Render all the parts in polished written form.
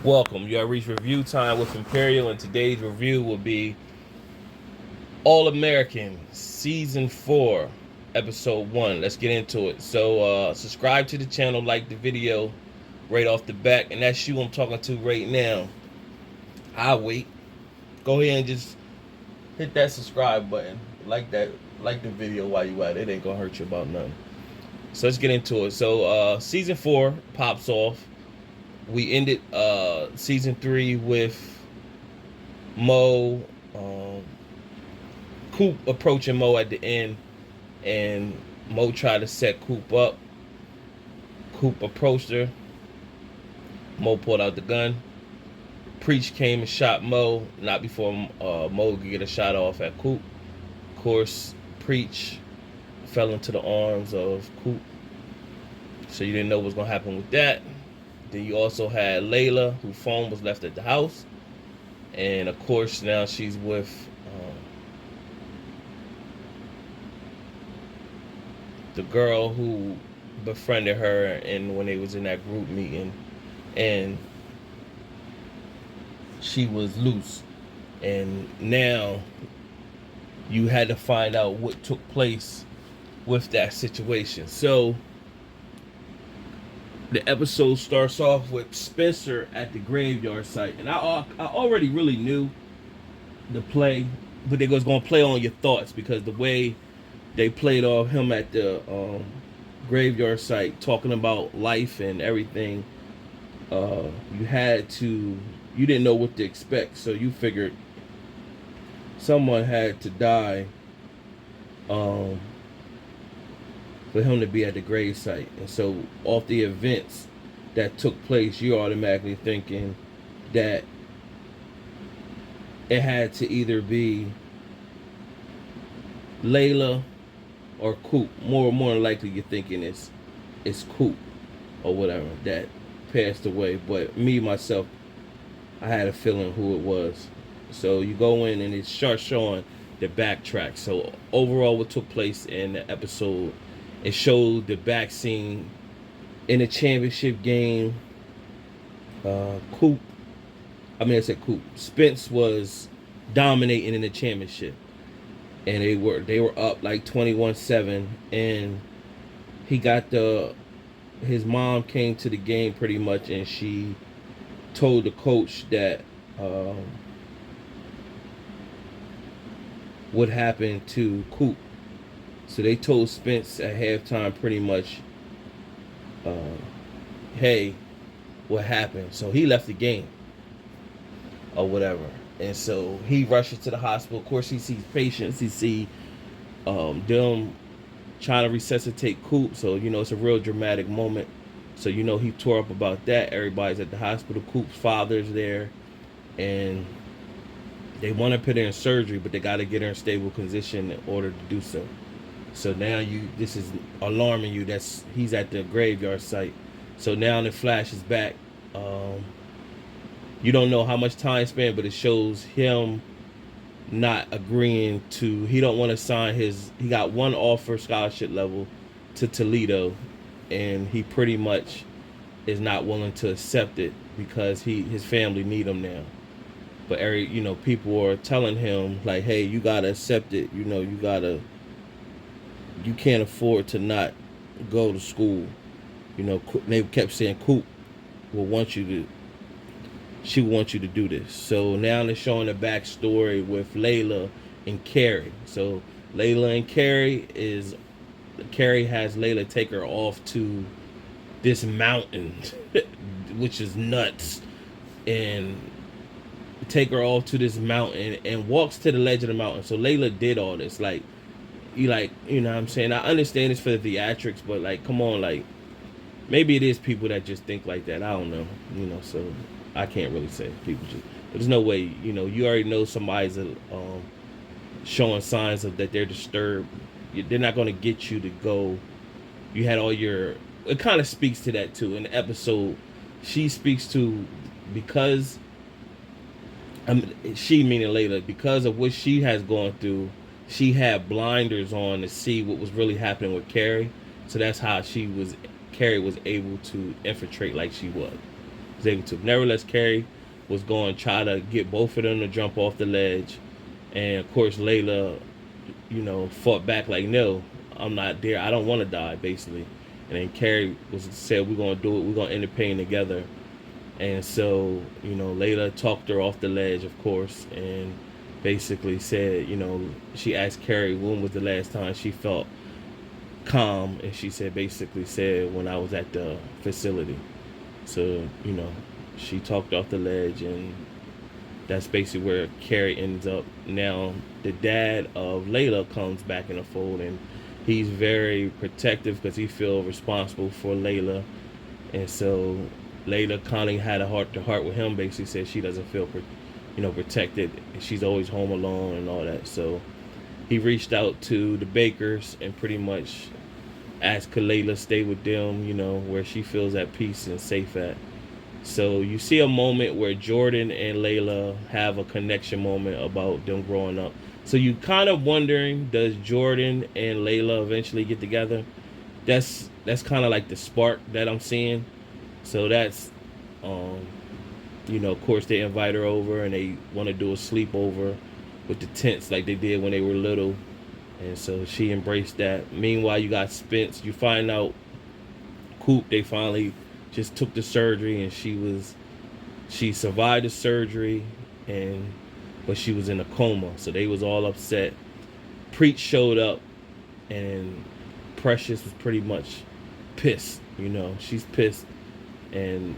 Welcome. You have reached review time with Imperial, and today's review will be All American Season 4, Episode 1. Let's get into it. So, subscribe to the channel, like the video right off the bat, and that's you I'm talking to right now. I'll wait. Go ahead and just hit that subscribe button. Like the video while you at it. It ain't gonna hurt you about nothing. So let's get into it. So, Season 4 pops off. We ended season 3 with Mo, Coop approaching Mo at the end, and Mo tried to set Coop up. Coop approached her. Mo pulled out the gun. Preach came and shot Mo, not before Mo could get a shot off at Coop. Of course, Preach fell into the arms of Coop, so you didn't know what was gonna happen with that. Then you also had Layla, whose phone was left at the house. And of course, now she's with the girl who befriended her and when they was in that group meeting. And she was loose. And now you had to find out what took place with that situation. So the episode starts off with Spencer at the graveyard site, and I already really knew the play, but they was gonna play on your thoughts because the way they played off him at the graveyard site, talking about life and everything. You didn't know what to expect, so you figured someone had to die. For him to be at the grave site. And so off the events that took place, you're automatically thinking that it had to either be Layla or Coop. More than likely you're thinking it's Coop or whatever that passed away. But me, myself, I had a feeling who it was. So you go in and it starts showing the backtrack. So overall what took place in the episode, it showed the back scene in a championship game. Coop, Spence was dominating in the championship, and they were up like 21-7, and his mom came to the game pretty much, and she told the coach that what happened to Coop. So they told Spence at halftime pretty much, hey, what happened? So he left the game or whatever. And so he rushes to the hospital. Of course, he sees patients. He sees them trying to resuscitate Coop. So, it's a real dramatic moment. So, he tore up about that. Everybody's at the hospital. Coop's father's there. And they want to put her in surgery, but they got to get her in stable condition in order to do so. So now this is alarming you. He's at the graveyard site. So now the flash is back. You don't know how much time spent, but it shows him not agreeing to. He don't want to sign he got one offer scholarship level to Toledo, and he pretty much is not willing to accept it because his family need him now. But people are telling him like, hey, you gotta accept it. You can't afford to not go to school. They kept saying Coop she wants you to do this. So now they're showing the backstory with Layla and Carrie. So Layla and Carrie has Layla take her off to this mountain, which is nuts, and take her off to this mountain and walks to the ledge of the mountain. So Layla did all this, you know what I'm saying? I understand it's for the theatrics, but come on, maybe it is people that just think like that. I don't know, so I can't really say. People just, there's no way, you already know somebody's showing signs of that they're disturbed. They're not going to get you to go. You had all your, it kind of speaks to that too. In the episode, she speaks to, because, she meaning Layla, because of what she has gone through, she had blinders on to see what was really happening with Carrie. So that's how Carrie was able to infiltrate like she was. was able to. Nevertheless, Carrie was going to try to get both of them to jump off the ledge. And of course, Layla, fought back like, no, I'm not there. I don't want to die, basically. And then Carrie said, we're going to do it. We're going to end the pain together. And so, Layla talked her off the ledge, of course, and basically said, she asked Carrie when was the last time she felt calm, and she basically said when I was at the facility. So, she talked off the ledge, and that's basically where Carrie ends up. Now, the dad of Layla comes back in the fold, and he's very protective because he feels responsible for Layla. And so Layla kind of had a heart-to-heart with him, basically said she doesn't feel protected. She's always home alone and all that. So he reached out to the Bakers and pretty much asked could Layla stay with them, where she feels at peace and safe at. So you see a moment where Jordan and Layla have a connection moment about them growing up. So you kind of wondering, does Jordan and Layla eventually get together? That's kind of like the spark that I'm seeing. So that's, of course they invite her over and they want to do a sleepover with the tents like they did when they were little. And so she embraced that. Meanwhile, you got Spence. You find out Coop, they finally just took the surgery, and she survived the surgery, but she was in a coma. So they was all upset. Preach showed up, and Precious was pretty much pissed. She's pissed, and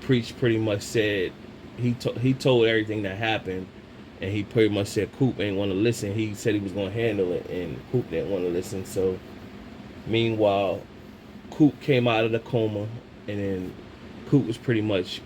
Preach pretty much said he told everything that happened, and he pretty much said Coop ain't want to listen. He said he was going to handle it, and Coop didn't want to listen. So meanwhile, Coop came out of the coma, and then Coop was pretty much,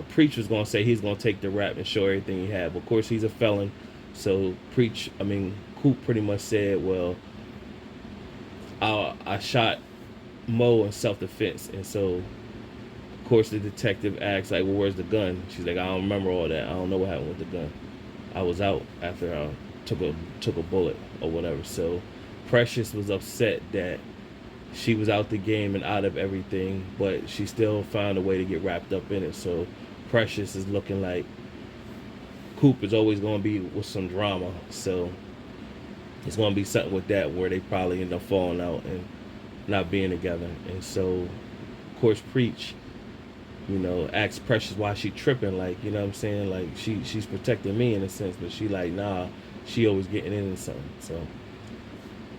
Preach was going to say he's going to take the rap and show everything he had. But of course, he's a felon. So Coop pretty much said, well, I shot Mo in self-defense. And so, of course, the detective asks, like, well, where's the gun? She's like, I don't remember all that. I don't know what happened with the gun. I was out after I took a bullet or whatever. So Precious was upset that she was out the game and out of everything, but she still found a way to get wrapped up in it. So Precious is looking like Coop is always going to be with some drama. So it's going to be something with that where they probably end up falling out and not being together. And so, of course, Preach, asks Precious why she tripping. Like, you know what I'm saying? Like, she's protecting me in a sense, but she like, nah, she always getting into something. So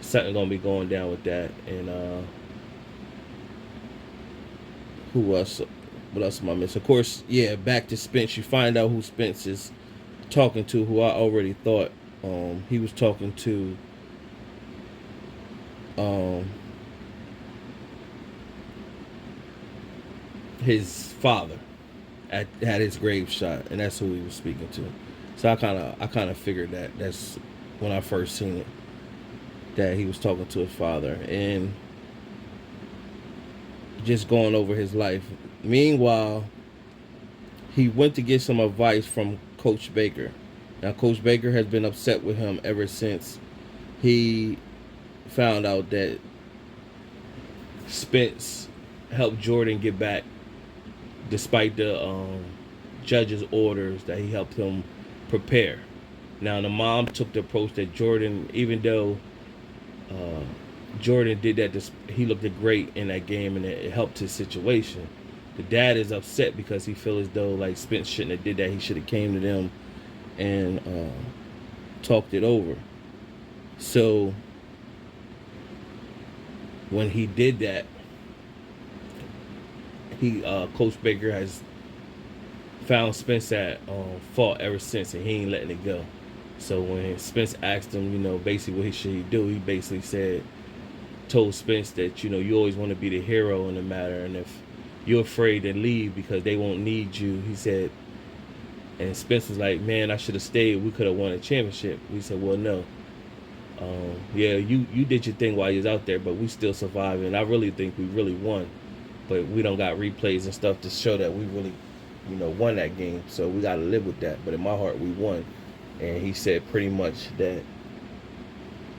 something gonna be going down with that. And who else? What else am I missing? Of course, yeah, back to Spence. You find out who Spence is talking to, who I already thought he was talking to his father at his grave shot, and that's who he was speaking to. So I kind of figured that. That's when I first seen it, that he was talking to his father and just going over his life. Meanwhile, he went to get some advice from Coach Baker. Now, Coach Baker has been upset with him ever since he found out that Spence helped Jordan get back despite the judge's orders that he helped him prepare. Now, the mom took the approach that Jordan, even though Jordan did that, he looked great in that game and it helped his situation. The dad is upset because he feels as though like Spence shouldn't have did that. He should have came to them and talked it over. So when he did that, Coach Baker has found Spence at fault ever since, and he ain't letting it go. So when Spence asked him, basically what he should do, he basically told Spence that, you always want to be the hero in the matter, and if you're afraid to leave because they won't need you, he said, and Spence was like, man, I should have stayed. We could have won a championship. We said, well, no. Yeah, you did your thing while you was out there, but we still survived, and I really think we really won. But we don't got replays and stuff to show that we really, won that game. So we got to live with that. But in my heart, we won. And he said pretty much that,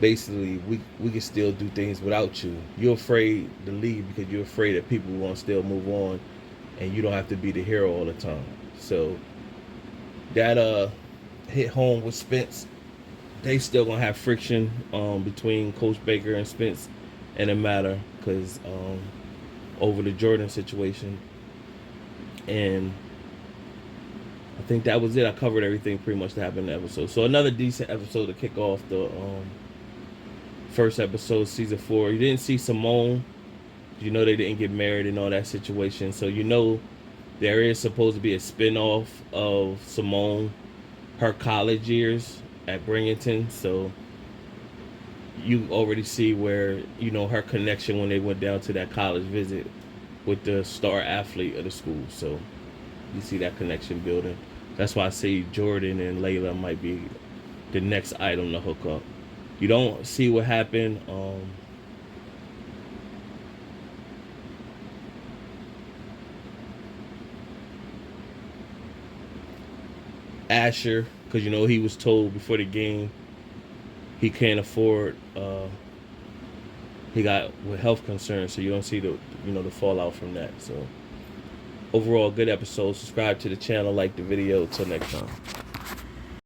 basically we can still do things without you. You're afraid to leave because you're afraid that people won't still move on, and you don't have to be the hero all the time. So that hit home with Spence. They still gonna have friction between Coach Baker and Spence in the matter because over the Jordan situation. And I think that was it. I covered everything pretty much that happened in the episode. So another decent episode to kick off the first episode, season 4. You didn't see Simone. You know they didn't get married and all that situation. So you know there is supposed to be a spinoff of Simone, her college years at Bringington. So you already see where, you know, her connection when they went down to that college visit with the star athlete of the school. So you see that connection building. That's why I say Jordan and Layla might be the next item to hook up. You don't see what happened. Asher, because you know he was told before the game he can't afford. He got with health concerns, so you don't see the the fallout from that. So overall, good episode. Subscribe to the channel, like the video. Till next time.